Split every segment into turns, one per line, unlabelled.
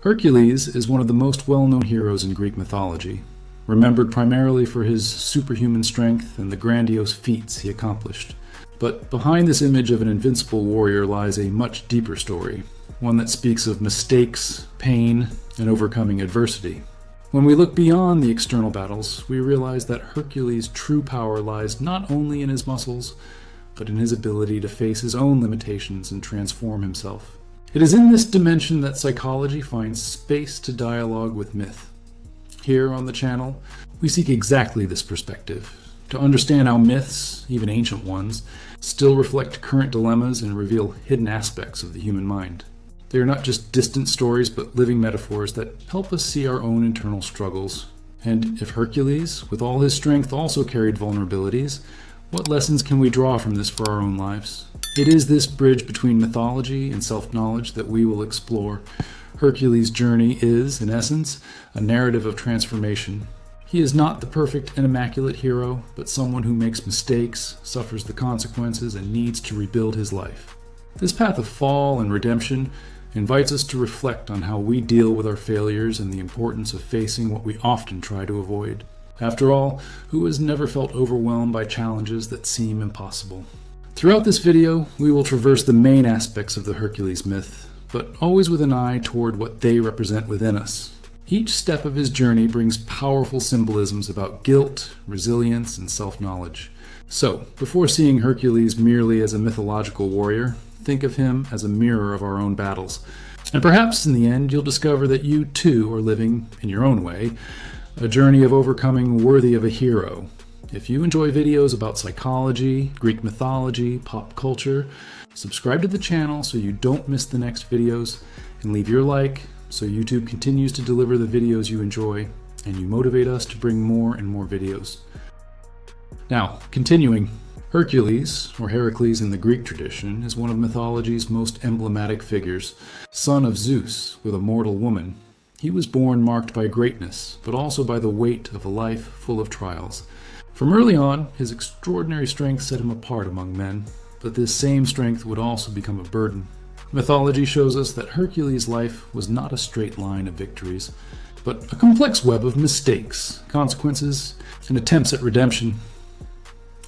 Hercules is one of the most well-known heroes in Greek mythology, remembered primarily for his superhuman strength and the grandiose feats he accomplished. But behind this image of an invincible warrior lies a much deeper story, one that speaks of mistakes, pain, and overcoming adversity. When we look beyond the external battles, we realize that Hercules' true power lies not only in his muscles, but in his ability to face his own limitations and transform himself. It is in this dimension that psychology finds space to dialogue with myth. Here on the channel, we seek exactly this perspective, to understand how myths, even ancient ones, still reflect current dilemmas and reveal hidden aspects of the human mind. They are not just distant stories, but living metaphors that help us see our own internal struggles. And if Hercules, with all his strength, also carried vulnerabilities, what lessons can we draw from this for our own lives? It is this bridge between mythology and self-knowledge that we will explore. Hercules' journey is, in essence, a narrative of transformation. He is not the perfect and immaculate hero, but someone who makes mistakes, suffers the consequences, and needs to rebuild his life. This path of fall and redemption invites us to reflect on how we deal with our failures and the importance of facing what we often try to avoid. After all, who has never felt overwhelmed by challenges that seem impossible? Throughout this video, we will traverse the main aspects of the Hercules myth, but always with an eye toward what they represent within us. Each step of his journey brings powerful symbolisms about guilt, resilience, and self-knowledge. So, before seeing Hercules merely as a mythological warrior, think of him as a mirror of our own battles. And perhaps in the end, you'll discover that you too are living, in your own way, a journey of overcoming worthy of a hero. If you enjoy videos about psychology, Greek mythology, pop culture, subscribe to the channel so you don't miss the next videos, and leave your like so YouTube continues to deliver the videos you enjoy, and you motivate us to bring more and more videos. Now, continuing, Hercules, or Heracles in the Greek tradition, is one of mythology's most emblematic figures. Son of Zeus with a mortal woman, he was born marked by greatness, but also by the weight of a life full of trials. From early on, his extraordinary strength set him apart among men, but this same strength would also become a burden. Mythology shows us that Hercules' life was not a straight line of victories, but a complex web of mistakes, consequences, and attempts at redemption.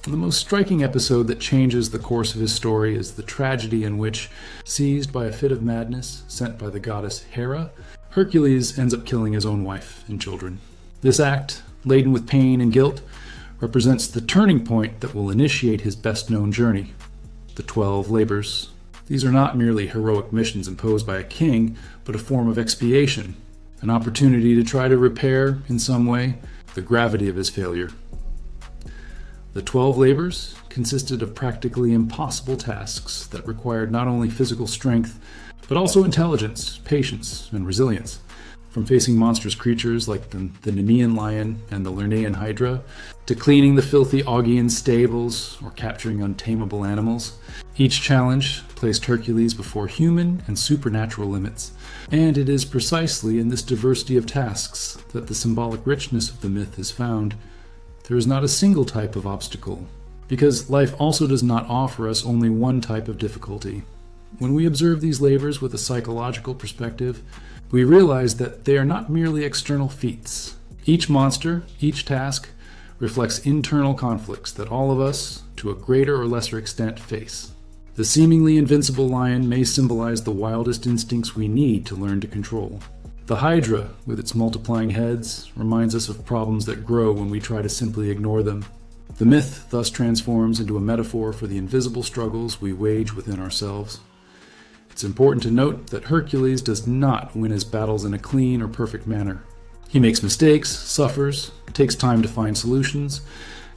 The most striking episode that changes the course of his story is the tragedy in which, seized by a fit of madness sent by the goddess Hera, Hercules ends up killing his own wife and children. This act, laden with pain and guilt, represents the turning point that will initiate his best-known journey, the 12 labors. These are not merely heroic missions imposed by a king, but a form of expiation, an opportunity to try to repair, in some way, the gravity of his failure. The 12 labors consisted of practically impossible tasks that required not only physical strength, but also intelligence, patience, and resilience. From facing monstrous creatures like the Nemean Lion and the Lernaean Hydra, to cleaning the filthy Augean stables or capturing untamable animals, each challenge placed Hercules before human and supernatural limits. And it is precisely in this diversity of tasks that the symbolic richness of the myth is found. There is not a single type of obstacle, because life also does not offer us only one type of difficulty. When we observe these labors with a psychological perspective, we realize that they are not merely external feats. Each monster, each task, reflects internal conflicts that all of us, to a greater or lesser extent, face. The seemingly invincible lion may symbolize the wildest instincts we need to learn to control. The Hydra, with its multiplying heads, reminds us of problems that grow when we try to simply ignore them. The myth thus transforms into a metaphor for the invisible struggles we wage within ourselves. It's important to note that Hercules does not win his battles in a clean or perfect manner. He makes mistakes, suffers, takes time to find solutions,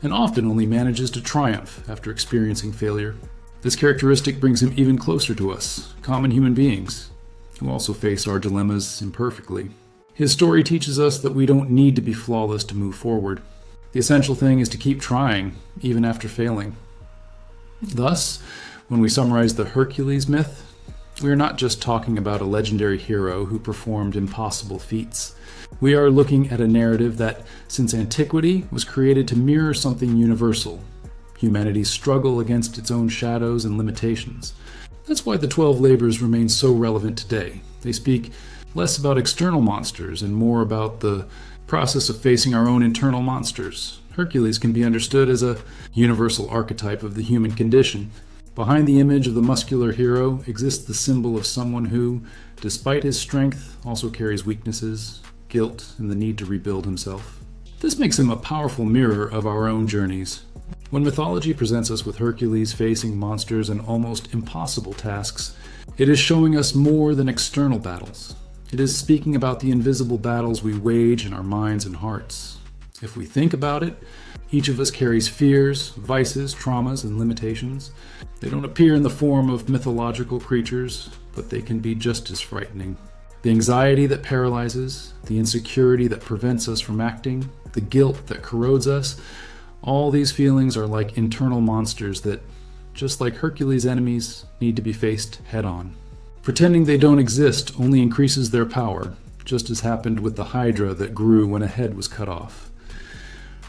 and often only manages to triumph after experiencing failure. This characteristic brings him even closer to us, common human beings, who also face our dilemmas imperfectly. His story teaches us that we don't need to be flawless to move forward. The essential thing is to keep trying, even after failing. Thus, when we summarize the Hercules myth, we are not just talking about a legendary hero who performed impossible feats. We are looking at a narrative that, since antiquity, was created to mirror something universal: humanity's struggle against its own shadows and limitations. That's why the 12 labors remain so relevant today. They speak less about external monsters and more about the process of facing our own internal monsters. Hercules can be understood as a universal archetype of the human condition. Behind the image of the muscular hero exists the symbol of someone who, despite his strength, also carries weaknesses, guilt, and the need to rebuild himself. This makes him a powerful mirror of our own journeys. When mythology presents us with Hercules facing monsters and almost impossible tasks, it is showing us more than external battles. It is speaking about the invisible battles we wage in our minds and hearts. If we think about it, each of us carries fears, vices, traumas, and limitations. They don't appear in the form of mythological creatures, but they can be just as frightening. The anxiety that paralyzes, the insecurity that prevents us from acting, the guilt that corrodes us, all these feelings are like internal monsters that, just like Hercules' enemies, need to be faced head-on. Pretending they don't exist only increases their power, just as happened with the Hydra that grew when a head was cut off.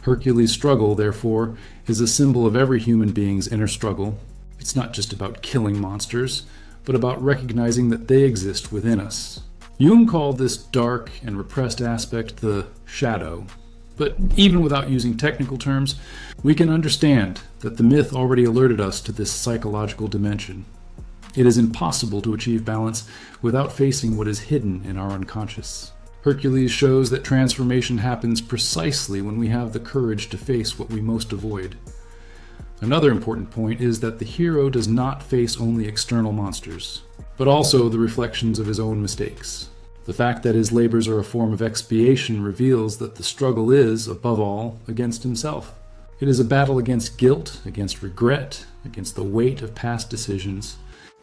Hercules' struggle, therefore, is a symbol of every human being's inner struggle. It's not just about killing monsters, but about recognizing that they exist within us. Jung called this dark and repressed aspect the shadow. But even without using technical terms, we can understand that the myth already alerted us to this psychological dimension. It is impossible to achieve balance without facing what is hidden in our unconscious. Hercules shows that transformation happens precisely when we have the courage to face what we most avoid. Another important point is that the hero does not face only external monsters, but also the reflections of his own mistakes. The fact that his labors are a form of expiation reveals that the struggle is, above all, against himself. It is a battle against guilt, against regret, against the weight of past decisions.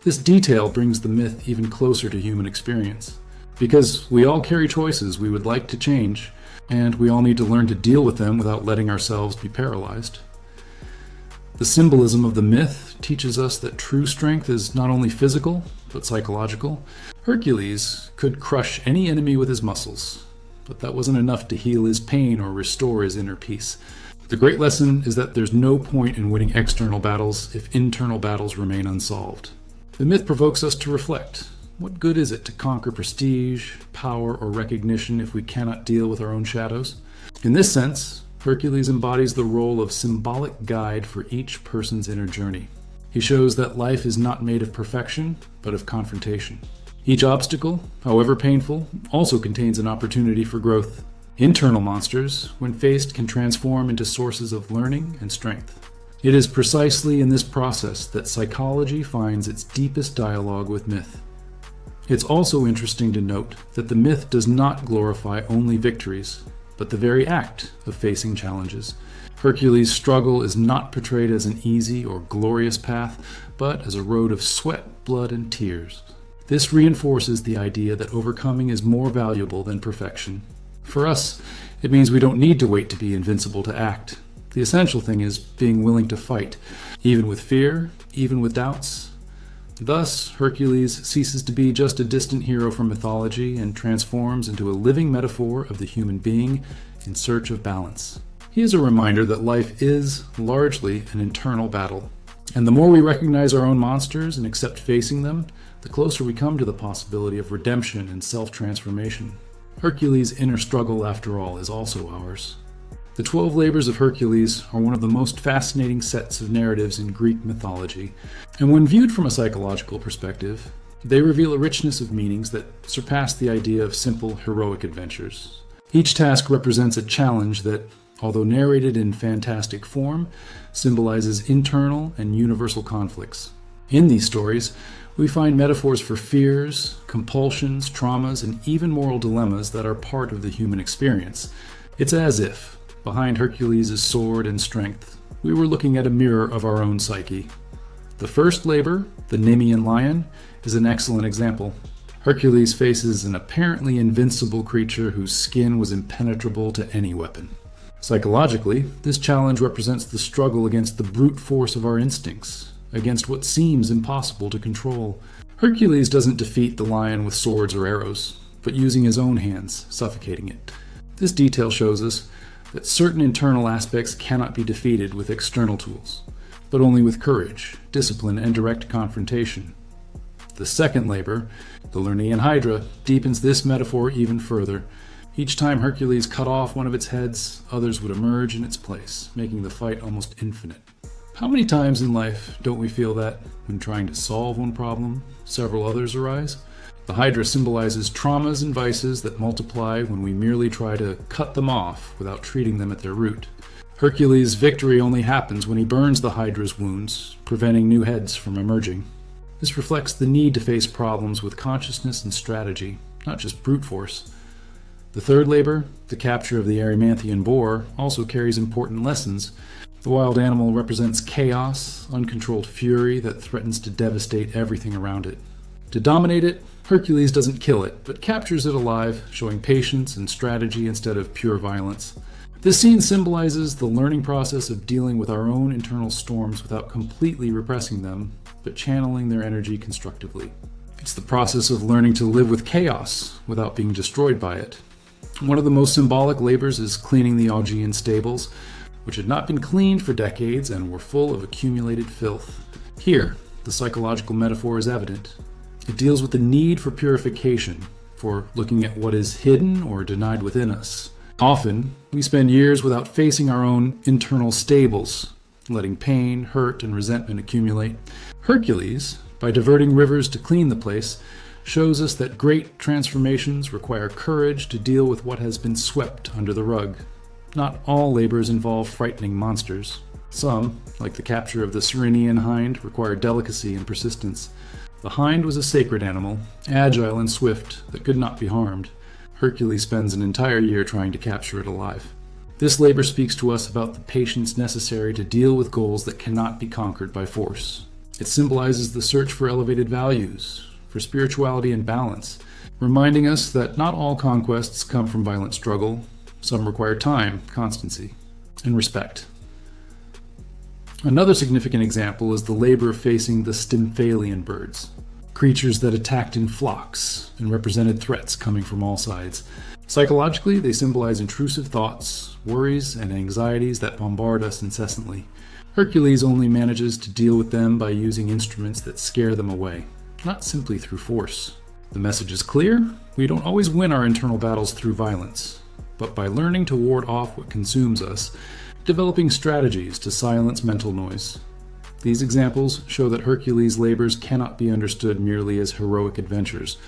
This detail brings the myth even closer to human experience. Because we all carry choices we would like to change, and we all need to learn to deal with them without letting ourselves be paralyzed. The symbolism of the myth teaches us that true strength is not only physical, but psychological. Hercules could crush any enemy with his muscles, but that wasn't enough to heal his pain or restore his inner peace. The great lesson is that there's no point in winning external battles if internal battles remain unsolved. The myth provokes us to reflect. What good is it to conquer prestige, power, or recognition if we cannot deal with our own shadows? In this sense, Hercules embodies the role of symbolic guide for each person's inner journey. He shows that life is not made of perfection, but of confrontation. Each obstacle, however painful, also contains an opportunity for growth. Internal monsters, when faced, can transform into sources of learning and strength. It is precisely in this process that psychology finds its deepest dialogue with myth. It's also interesting to note that the myth does not glorify only victories, but the very act of facing challenges. Hercules' struggle is not portrayed as an easy or glorious path, but as a road of sweat, blood, and tears. This reinforces the idea that overcoming is more valuable than perfection. For us, it means we don't need to wait to be invincible to act. The essential thing is being willing to fight, even with fear, even with doubts. Thus, Hercules ceases to be just a distant hero from mythology and transforms into a living metaphor of the human being in search of balance. He is a reminder that life is, largely, an internal battle. And the more we recognize our own monsters and accept facing them, the closer we come to the possibility of redemption and self-transformation. Hercules' inner struggle, after all, is also ours. The 12 Labors of Hercules are one of the most fascinating sets of narratives in Greek mythology, and when viewed from a psychological perspective, they reveal a richness of meanings that surpass the idea of simple heroic adventures. Each task represents a challenge that, although narrated in fantastic form, symbolizes internal and universal conflicts. In these stories, we find metaphors for fears, compulsions, traumas, and even moral dilemmas that are part of the human experience. It's as if, behind Hercules' sword and strength, we were looking at a mirror of our own psyche. The first labor, the Nemean Lion, is an excellent example. Hercules faces an apparently invincible creature whose skin was impenetrable to any weapon. Psychologically, this challenge represents the struggle against the brute force of our instincts, against what seems impossible to control. Hercules doesn't defeat the lion with swords or arrows, but using his own hands, suffocating it. This detail shows us that certain internal aspects cannot be defeated with external tools, but only with courage, discipline, and direct confrontation. The second labor, the Lernaean Hydra, deepens this metaphor even further. Each time Hercules cut off one of its heads, others would emerge in its place, making the fight almost infinite. How many times in life don't we feel that when trying to solve one problem, several others arise? The Hydra symbolizes traumas and vices that multiply when we merely try to cut them off without treating them at their root. Hercules' victory only happens when he burns the Hydra's wounds, preventing new heads from emerging. This reflects the need to face problems with consciousness and strategy, not just brute force. The third labor, the capture of the Erymanthian boar, also carries important lessons. The wild animal represents chaos, uncontrolled fury that threatens to devastate everything around it. To dominate it, Hercules doesn't kill it, but captures it alive, showing patience and strategy instead of pure violence. This scene symbolizes the learning process of dealing with our own internal storms without completely repressing them, but channeling their energy constructively. It's the process of learning to live with chaos without being destroyed by it. One of the most symbolic labors is cleaning the Augean stables, which had not been cleaned for decades and were full of accumulated filth. Here, the psychological metaphor is evident. It deals with the need for purification, for looking at what is hidden or denied within us. Often, we spend years without facing our own internal stables, letting pain, hurt, and resentment accumulate. Hercules, by diverting rivers to clean the place, shows us that great transformations require courage to deal with what has been swept under the rug. Not all labors involve frightening monsters. Some, like the capture of the Cyrenian hind, require delicacy and persistence. The hind was a sacred animal, agile and swift, that could not be harmed. Hercules spends an entire year trying to capture it alive. This labor speaks to us about the patience necessary to deal with goals that cannot be conquered by force. It symbolizes the search for elevated values, for spirituality and balance, reminding us that not all conquests come from violent struggle. Some require time, constancy, and respect. Another significant example is the labor of facing the Stymphalian birds, creatures that attacked in flocks and represented threats coming from all sides. Psychologically, they symbolize intrusive thoughts, worries, and anxieties that bombard us incessantly. Hercules only manages to deal with them by using instruments that scare them away, not simply through force. The message is clear: we don't always win our internal battles through violence, but by learning to ward off what consumes us, developing strategies to silence mental noise. These examples show that Hercules' labors cannot be understood merely as heroic adventures.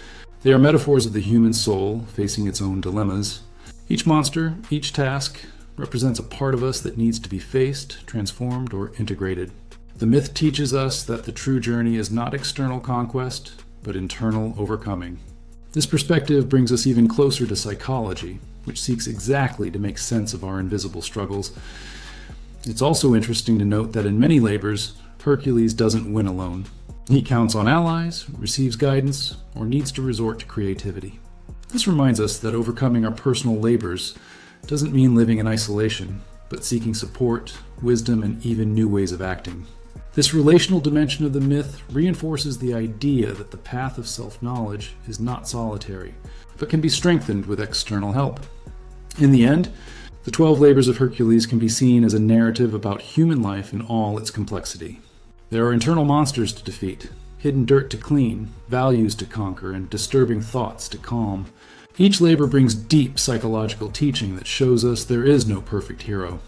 They are metaphors of the human soul facing its own dilemmas. Each monster, each task, represents a part of us that needs to be faced, transformed, or integrated. The myth teaches us that the true journey is not external conquest, but internal overcoming. This perspective brings us even closer to psychology, which seeks exactly to make sense of our invisible struggles. It's also interesting to note that in many labors, Hercules doesn't win alone. He counts on allies, receives guidance, or needs to resort to creativity. This reminds us that overcoming our personal labors doesn't mean living in isolation, but seeking support, wisdom, and even new ways of acting. This relational dimension of the myth reinforces the idea that the path of self-knowledge is not solitary, but can be strengthened with external help. In the end, the 12 labors of Hercules can be seen as a narrative about human life in all its complexity. There are internal monsters to defeat, hidden dirt to clean, values to conquer, and disturbing thoughts to calm. Each labor brings deep psychological teaching that shows us there is no perfect hero.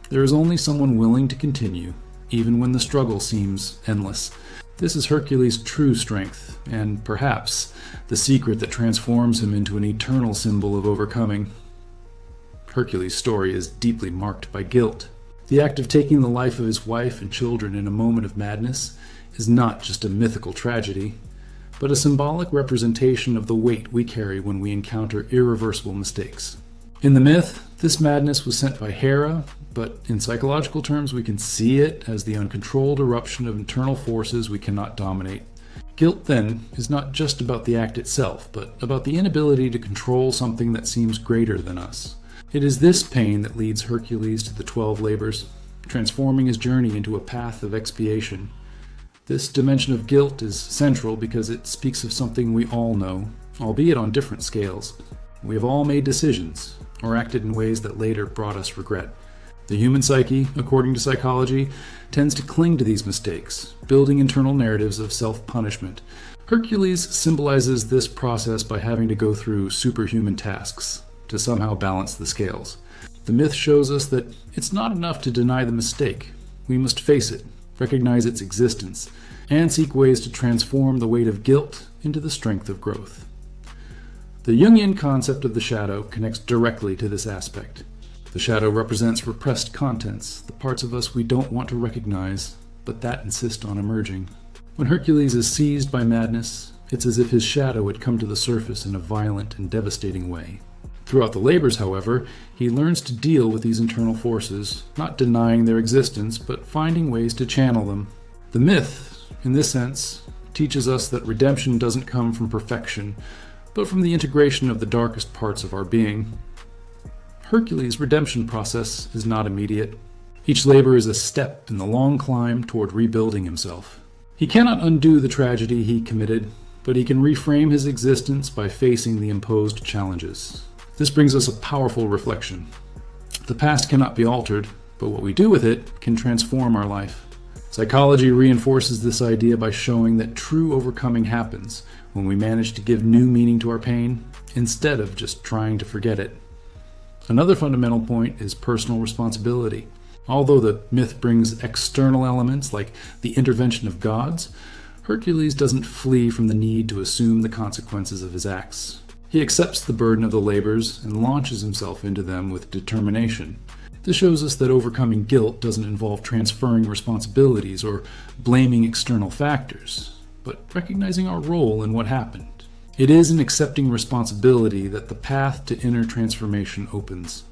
There is only someone willing to continue, even when the struggle seems endless. This is Hercules' true strength, and perhaps the secret that transforms him into an eternal symbol of overcoming. Hercules' story is deeply marked by guilt. The act of taking the life of his wife and children in a moment of madness is not just a mythical tragedy, but a symbolic representation of the weight we carry when we encounter irreversible mistakes. In the myth, this madness was sent by Hera, but in psychological terms we can see it as the uncontrolled eruption of internal forces we cannot dominate. Guilt, then, is not just about the act itself, but about the inability to control something that seems greater than us. It is this pain that leads Hercules to the 12 labors, transforming his journey into a path of expiation. This dimension of guilt is central because it speaks of something we all know, albeit on different scales. We have all made decisions, or acted in ways that later brought us regret. The human psyche, according to psychology, tends to cling to these mistakes, building internal narratives of self-punishment. Hercules symbolizes this process by having to go through superhuman tasks to somehow balance the scales. The myth shows us that it's not enough to deny the mistake. We must face it, recognize its existence, and seek ways to transform the weight of guilt into the strength of growth. The Jungian concept of the shadow connects directly to this aspect. The shadow represents repressed contents, the parts of us we don't want to recognize, but that insist on emerging. When Hercules is seized by madness, it's as if his shadow had come to the surface in a violent and devastating way. Throughout the labors, however, he learns to deal with these internal forces, not denying their existence, but finding ways to channel them. The myth, in this sense, teaches us that redemption doesn't come from perfection, but from the integration of the darkest parts of our being. Hercules' redemption process is not immediate. Each labor is a step in the long climb toward rebuilding himself. He cannot undo the tragedy he committed, but he can reframe his existence by facing the imposed challenges. This brings us a powerful reflection. The past cannot be altered, but what we do with it can transform our life. Psychology reinforces this idea by showing that true overcoming happens when we manage to give new meaning to our pain, instead of just trying to forget it. Another fundamental point is personal responsibility. Although the myth brings external elements like the intervention of gods, Hercules doesn't flee from the need to assume the consequences of his acts. He accepts the burden of the labors and launches himself into them with determination. This shows us that overcoming guilt doesn't involve transferring responsibilities or blaming external factors, but recognizing our role in what happened. It is in accepting responsibility that the path to inner transformation opens.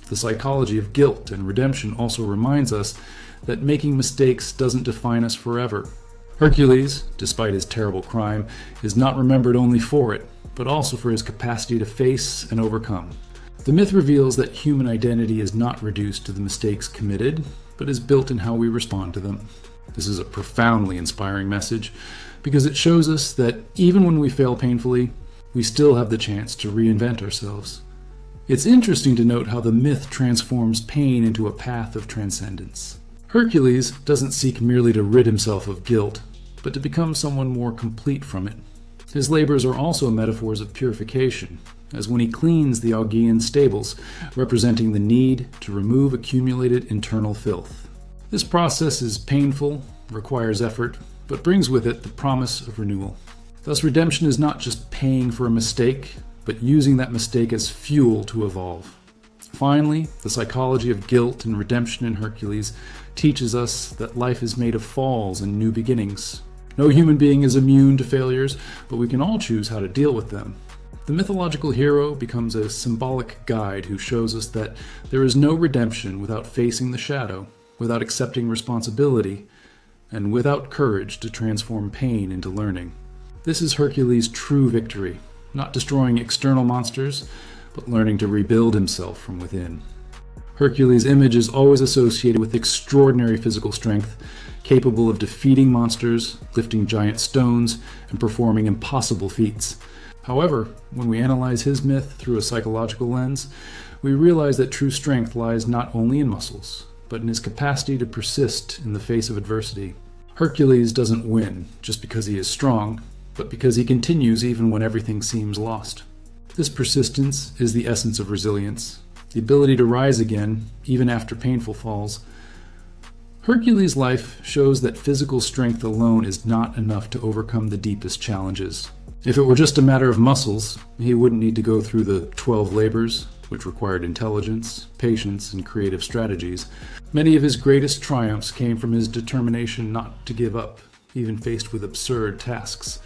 The psychology of guilt and redemption also reminds us that making mistakes doesn't define us forever. Hercules, despite his terrible crime, is not remembered only for it, but also for his capacity to face and overcome. The myth reveals that human identity is not reduced to the mistakes committed, but is built in how we respond to them. This is a profoundly inspiring message because it shows us that even when we fail painfully, we still have the chance to reinvent ourselves. It's interesting to note how the myth transforms pain into a path of transcendence. Hercules doesn't seek merely to rid himself of guilt, but to become someone more complete from it. His labors are also metaphors of purification, as when he cleans the Augean stables, representing the need to remove accumulated internal filth. This process is painful, requires effort, but brings with it the promise of renewal. Thus, redemption is not just paying for a mistake, but using that mistake as fuel to evolve. Finally, the psychology of guilt and redemption in Hercules teaches us that life is made of falls and new beginnings. No human being is immune to failures, but we can all choose how to deal with them. The mythological hero becomes a symbolic guide who shows us that there is no redemption without facing the shadow, without accepting responsibility, and without courage to transform pain into learning. This is Hercules' true victory. Not destroying external monsters, but learning to rebuild himself from within. Hercules' image is always associated with extraordinary physical strength, capable of defeating monsters, lifting giant stones, and performing impossible feats. However, when we analyze his myth through a psychological lens, we realize that true strength lies not only in muscles, but in his capacity to persist in the face of adversity. Hercules doesn't win just because he is strong, but because he continues even when everything seems lost. This persistence is the essence of resilience, the ability to rise again, even after painful falls. Hercules' life shows that physical strength alone is not enough to overcome the deepest challenges. If it were just a matter of muscles, he wouldn't need to go through the 12 labors, which required intelligence, patience, and creative strategies. Many of his greatest triumphs came from his determination not to give up, even faced with absurd tasks.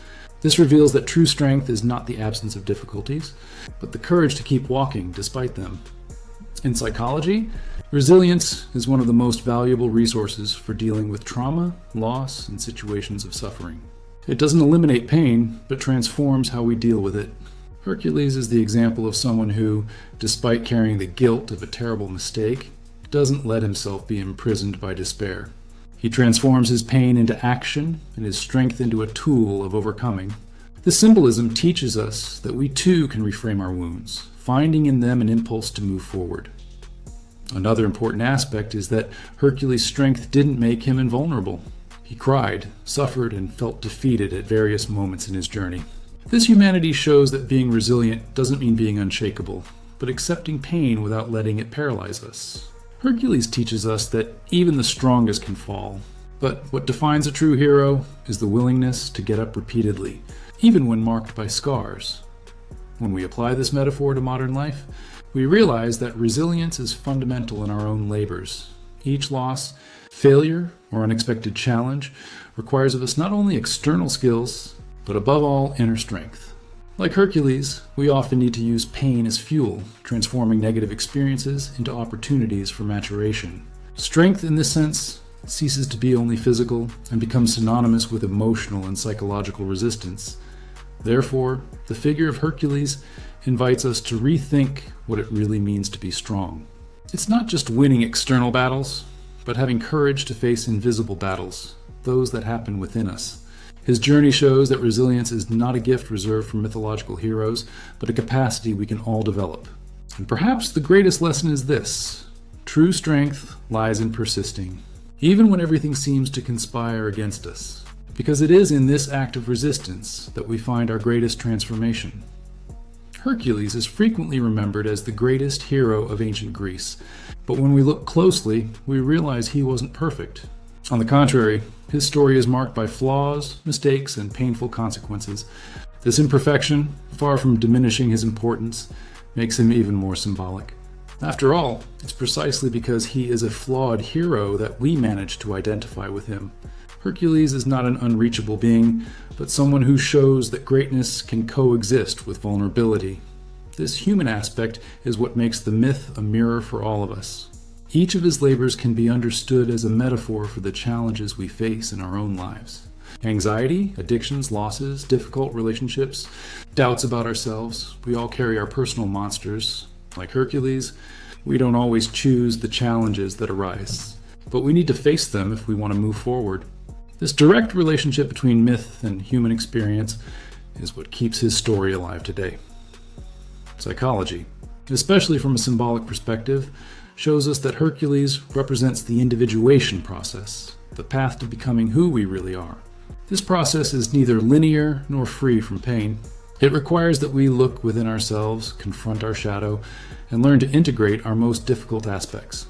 This reveals that true strength is not the absence of difficulties, but the courage to keep walking despite them. In psychology, resilience is one of the most valuable resources for dealing with trauma, loss, and situations of suffering. It doesn't eliminate pain, but transforms how we deal with it. Hercules is the example of someone who, despite carrying the guilt of a terrible mistake, doesn't let himself be imprisoned by despair. He transforms his pain into action and his strength into a tool of overcoming. This symbolism teaches us that we too can reframe our wounds, finding in them an impulse to move forward. Another important aspect is that Hercules' strength didn't make him invulnerable. He cried, suffered, and felt defeated at various moments in his journey. This humanity shows that being resilient doesn't mean being unshakable, but accepting pain without letting it paralyze us. Hercules teaches us that even the strongest can fall, but what defines a true hero is the willingness to get up repeatedly, even when marked by scars. When we apply this metaphor to modern life, we realize that resilience is fundamental in our own labors. Each loss, failure, or unexpected challenge requires of us not only external skills, but above all, inner strength. Like Hercules, we often need to use pain as fuel, transforming negative experiences into opportunities for maturation. Strength, in this sense, ceases to be only physical and becomes synonymous with emotional and psychological resistance. Therefore, the figure of Hercules invites us to rethink what it really means to be strong. It's not just winning external battles, but having courage to face invisible battles, those that happen within us. His journey shows that resilience is not a gift reserved for mythological heroes, but a capacity we can all develop. And perhaps the greatest lesson is this: true strength lies in persisting, even when everything seems to conspire against us. Because it is in this act of resistance that we find our greatest transformation. Hercules is frequently remembered as the greatest hero of ancient Greece, but when we look closely, we realize he wasn't perfect. On the contrary, his story is marked by flaws, mistakes, and painful consequences. This imperfection, far from diminishing his importance, makes him even more symbolic. After all, it's precisely because he is a flawed hero that we manage to identify with him. Hercules is not an unreachable being, but someone who shows that greatness can coexist with vulnerability. This human aspect is what makes the myth a mirror for all of us. Each of his labors can be understood as a metaphor for the challenges we face in our own lives. Anxiety, addictions, losses, difficult relationships, doubts about ourselves. We all carry our personal monsters. Like Hercules, we don't always choose the challenges that arise, but we need to face them if we want to move forward. This direct relationship between myth and human experience is what keeps his story alive today. Psychology, especially from a symbolic perspective, shows us that Hercules represents the individuation process, the path to becoming who we really are. This process is neither linear nor free from pain. It requires that we look within ourselves, confront our shadow, and learn to integrate our most difficult aspects.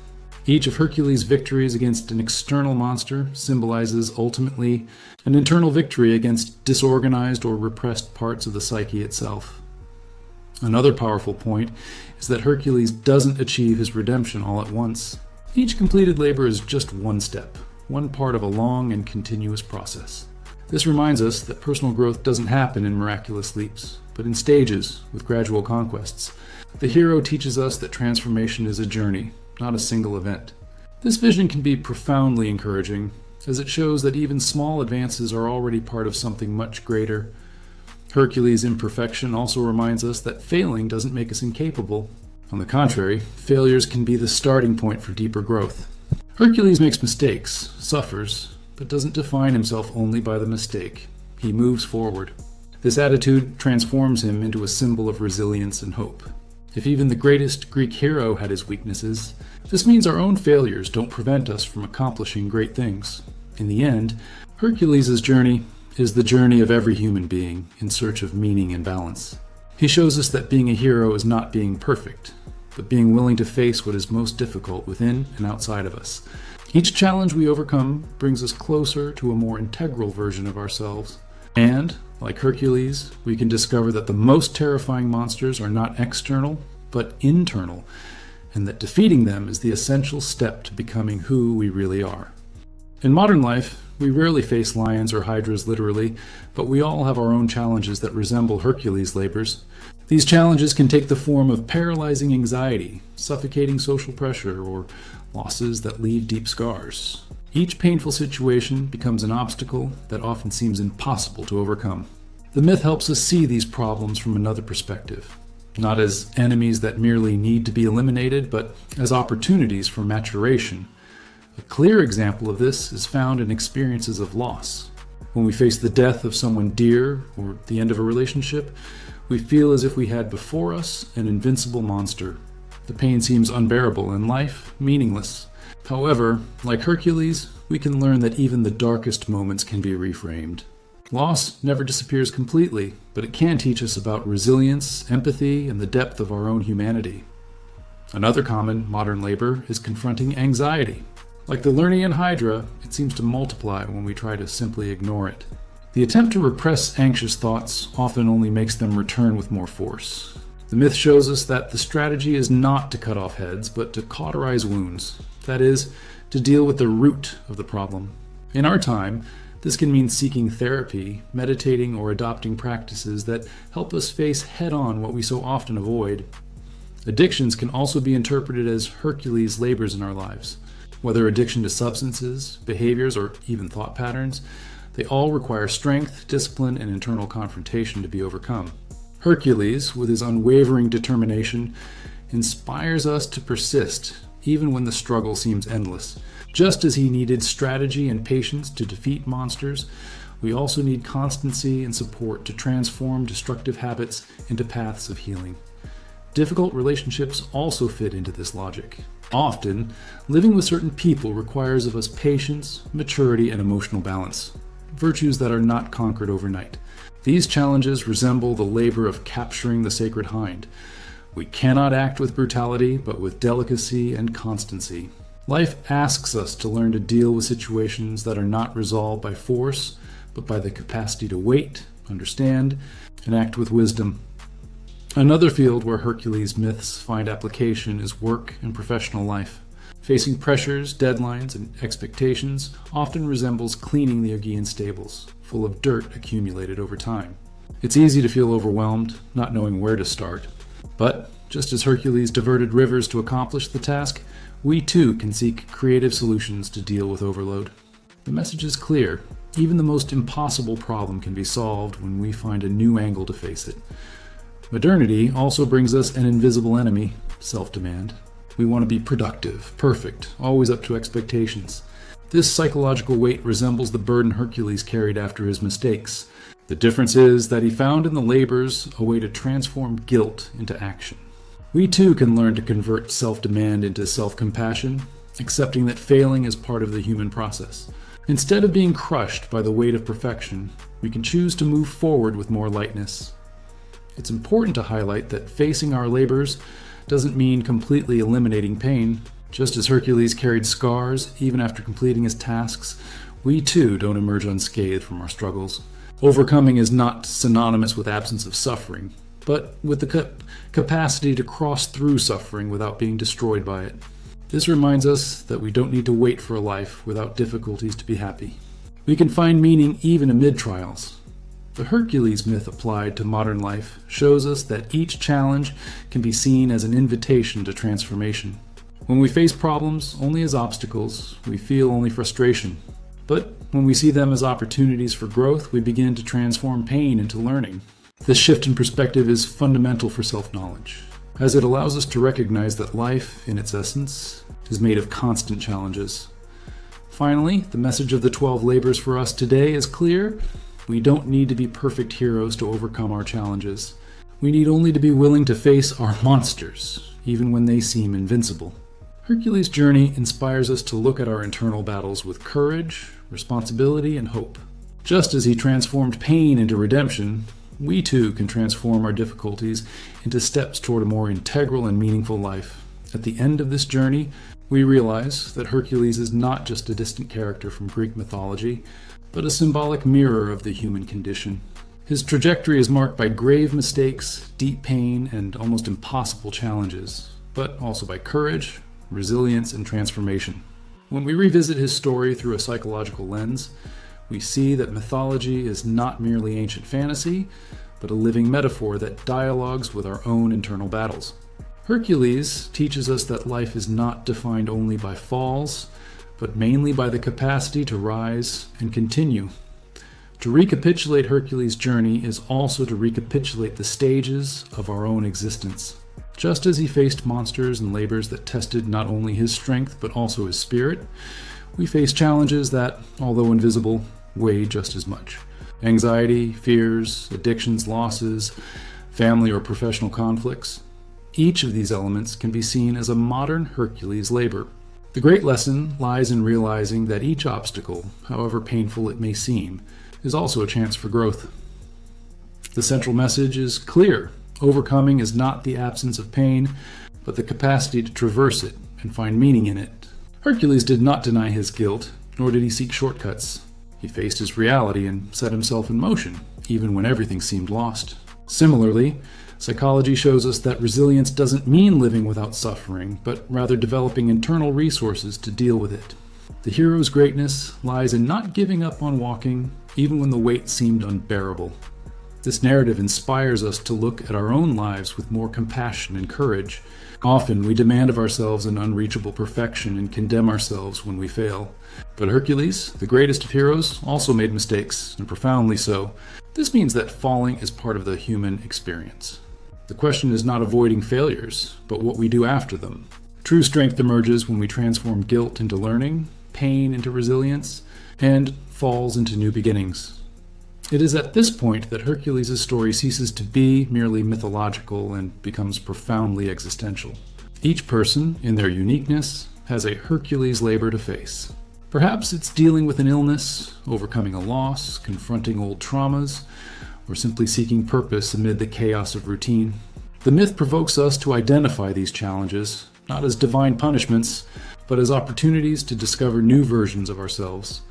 Each of Hercules' victories against an external monster symbolizes ultimately an internal victory against disorganized or repressed parts of the psyche itself. Another powerful point is that Hercules doesn't achieve his redemption all at once. Each completed labor is just one step, one part of a long and continuous process. This reminds us that personal growth doesn't happen in miraculous leaps, but in stages with gradual conquests. The hero teaches us that transformation is a journey, not a single event. This vision can be profoundly encouraging, as it shows that even small advances are already part of something much greater. Hercules' imperfection also reminds us that failing doesn't make us incapable. On the contrary, failures can be the starting point for deeper growth. Hercules makes mistakes, suffers, but doesn't define himself only by the mistake. He moves forward. This attitude transforms him into a symbol of resilience and hope. If even the greatest Greek hero had his weaknesses, this means our own failures don't prevent us from accomplishing great things. In the end, Hercules' journey is the journey of every human being in search of meaning and balance. He shows us that being a hero is not being perfect, but being willing to face what is most difficult within and outside of us. Each challenge we overcome brings us closer to a more integral version of ourselves. And, like Hercules, we can discover that the most terrifying monsters are not external, but internal, and that defeating them is the essential step to becoming who we really are. In modern life, we rarely face lions or hydras literally, but we all have our own challenges that resemble Hercules' labors. These challenges can take the form of paralyzing anxiety, suffocating social pressure, or losses that leave deep scars. Each painful situation becomes an obstacle that often seems impossible to overcome. The myth helps us see these problems from another perspective, not as enemies that merely need to be eliminated, but as opportunities for maturation. A clear example of this is found in experiences of loss. When we face the death of someone dear or the end of a relationship, we feel as if we had before us an invincible monster. The pain seems unbearable and life meaningless. However, like Hercules, we can learn that even the darkest moments can be reframed. Loss never disappears completely, but it can teach us about resilience, empathy, and the depth of our own humanity. Another common modern labor is confronting anxiety. Like the Lernaean Hydra, it seems to multiply when we try to simply ignore it. The attempt to repress anxious thoughts often only makes them return with more force. The myth shows us that the strategy is not to cut off heads, but to cauterize wounds. That is, to deal with the root of the problem. In our time, this can mean seeking therapy, meditating, or adopting practices that help us face head-on what we so often avoid. Addictions can also be interpreted as Hercules' labors in our lives. Whether addiction to substances, behaviors, or even thought patterns, they all require strength, discipline, and internal confrontation to be overcome. Hercules, with his unwavering determination, inspires us to persist, even when the struggle seems endless. Just as he needed strategy and patience to defeat monsters, we also need constancy and support to transform destructive habits into paths of healing. Difficult relationships also fit into this logic. Often, living with certain people requires of us patience, maturity, and emotional balance, virtues that are not conquered overnight. These challenges resemble the labor of capturing the sacred hind. We cannot act with brutality, but with delicacy and constancy. Life asks us to learn to deal with situations that are not resolved by force, but by the capacity to wait, understand, and act with wisdom. Another field where Hercules myths find application is work and professional life. Facing pressures, deadlines, and expectations often resembles cleaning the Aegean stables, full of dirt accumulated over time. It's easy to feel overwhelmed, not knowing where to start. But, just as Hercules diverted rivers to accomplish the task, we too can seek creative solutions to deal with overload. The message is clear. Even the most impossible problem can be solved when we find a new angle to face it. Modernity also brings us an invisible enemy, self-demand. We want to be productive, perfect, always up to expectations. This psychological weight resembles the burden Hercules carried after his mistakes. The difference is that he found in the labors a way to transform guilt into action. We too can learn to convert self-demand into self-compassion, accepting that failing is part of the human process. Instead of being crushed by the weight of perfection, we can choose to move forward with more lightness. It's important to highlight that facing our labors doesn't mean completely eliminating pain. Just as Hercules carried scars even after completing his tasks, we too don't emerge unscathed from our struggles. Overcoming is not synonymous with absence of suffering, but with the capacity to cross through suffering without being destroyed by it. This reminds us that we don't need to wait for a life without difficulties to be happy. We can find meaning even amid trials. The Hercules myth applied to modern life shows us that each challenge can be seen as an invitation to transformation. When we face problems only as obstacles, we feel only frustration. But when we see them as opportunities for growth, we begin to transform pain into learning. This shift in perspective is fundamental for self-knowledge, as it allows us to recognize that life, in its essence, is made of constant challenges. Finally, the message of the 12 labors for us today is clear. We don't need to be perfect heroes to overcome our challenges. We need only to be willing to face our monsters, even when they seem invincible. Hercules' journey inspires us to look at our internal battles with courage, responsibility, and hope. Just as he transformed pain into redemption, we too can transform our difficulties into steps toward a more integral and meaningful life. At the end of this journey, we realize that Hercules is not just a distant character from Greek mythology, but a symbolic mirror of the human condition. His trajectory is marked by grave mistakes, deep pain, and almost impossible challenges, but also by courage, resilience, and transformation. When we revisit his story through a psychological lens, we see that mythology is not merely ancient fantasy, but a living metaphor that dialogues with our own internal battles. Hercules teaches us that life is not defined only by falls, but mainly by the capacity to rise and continue. To recapitulate Hercules' journey is also to recapitulate the stages of our own existence. Just as he faced monsters and labors that tested not only his strength but also his spirit, we face challenges that, although invisible, weigh just as much. Anxiety, fears, addictions, losses, family or professional conflicts. Each of these elements can be seen as a modern Hercules labor. The great lesson lies in realizing that each obstacle, however painful it may seem, is also a chance for growth. The central message is clear. Overcoming is not the absence of pain, but the capacity to traverse it and find meaning in it. Hercules did not deny his guilt, nor did he seek shortcuts. He faced his reality and set himself in motion, even when everything seemed lost. Similarly, psychology shows us that resilience doesn't mean living without suffering, but rather developing internal resources to deal with it. The hero's greatness lies in not giving up on walking, even when the weight seemed unbearable. This narrative inspires us to look at our own lives with more compassion and courage. Often we demand of ourselves an unreachable perfection and condemn ourselves when we fail. But Hercules, the greatest of heroes, also made mistakes, and profoundly so. This means that falling is part of the human experience. The question is not avoiding failures, but what we do after them. True strength emerges when we transform guilt into learning, pain into resilience, and falls into new beginnings. It is at this point that Hercules' story ceases to be merely mythological and becomes profoundly existential. Each person, in their uniqueness, has a Hercules labor to face. Perhaps it's dealing with an illness, overcoming a loss, confronting old traumas, or simply seeking purpose amid the chaos of routine. The myth provokes us to identify these challenges, not as divine punishments, but as opportunities to discover new versions of ourselves.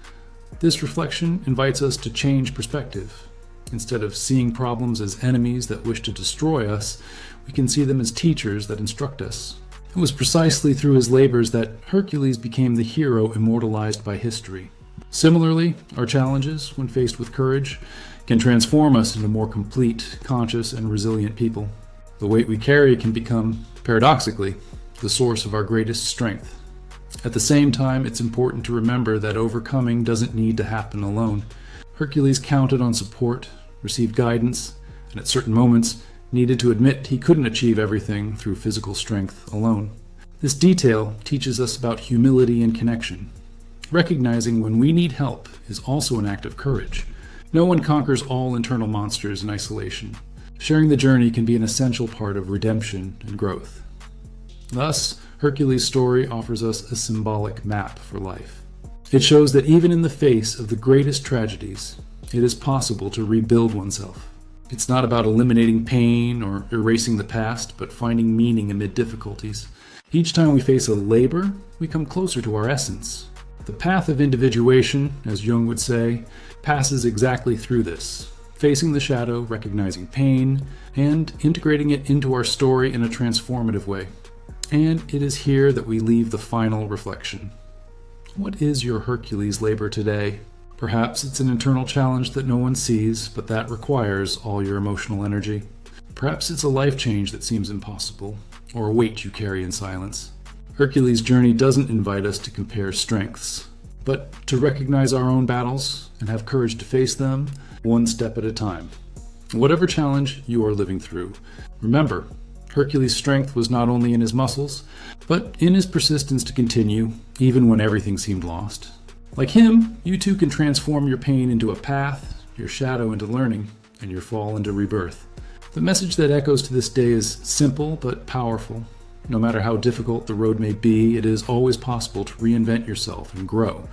This reflection invites us to change perspective. Instead of seeing problems as enemies that wish to destroy us, we can see them as teachers that instruct us. It was precisely through his labors that Hercules became the hero immortalized by history. Similarly, our challenges, when faced with courage, can transform us into more complete, conscious, and resilient people. The weight we carry can become, paradoxically, the source of our greatest strength. At the same time, it's important to remember that overcoming doesn't need to happen alone. Hercules counted on support, received guidance, and at certain moments needed to admit he couldn't achieve everything through physical strength alone. This detail teaches us about humility and connection. Recognizing when we need help is also an act of courage. No one conquers all internal monsters in isolation. Sharing the journey can be an essential part of redemption and growth. Thus, Hercules' story offers us a symbolic map for life. It shows that even in the face of the greatest tragedies, it is possible to rebuild oneself. It's not about eliminating pain or erasing the past, but finding meaning amid difficulties. Each time we face a labor, we come closer to our essence. The path of individuation, as Jung would say, passes exactly through this, facing the shadow, recognizing pain, and integrating it into our story in a transformative way. And it is here that we leave the final reflection. What is your Hercules labor today? Perhaps it's an internal challenge that no one sees, but that requires all your emotional energy. Perhaps it's a life change that seems impossible, or a weight you carry in silence. Hercules' journey doesn't invite us to compare strengths, but to recognize our own battles and have courage to face them one step at a time. Whatever challenge you are living through, remember, Hercules' strength was not only in his muscles, but in his persistence to continue, even when everything seemed lost. Like him, you too can transform your pain into a path, your shadow into learning, and your fall into rebirth. The message that echoes to this day is simple but powerful. No matter how difficult the road may be, it is always possible to reinvent yourself and grow.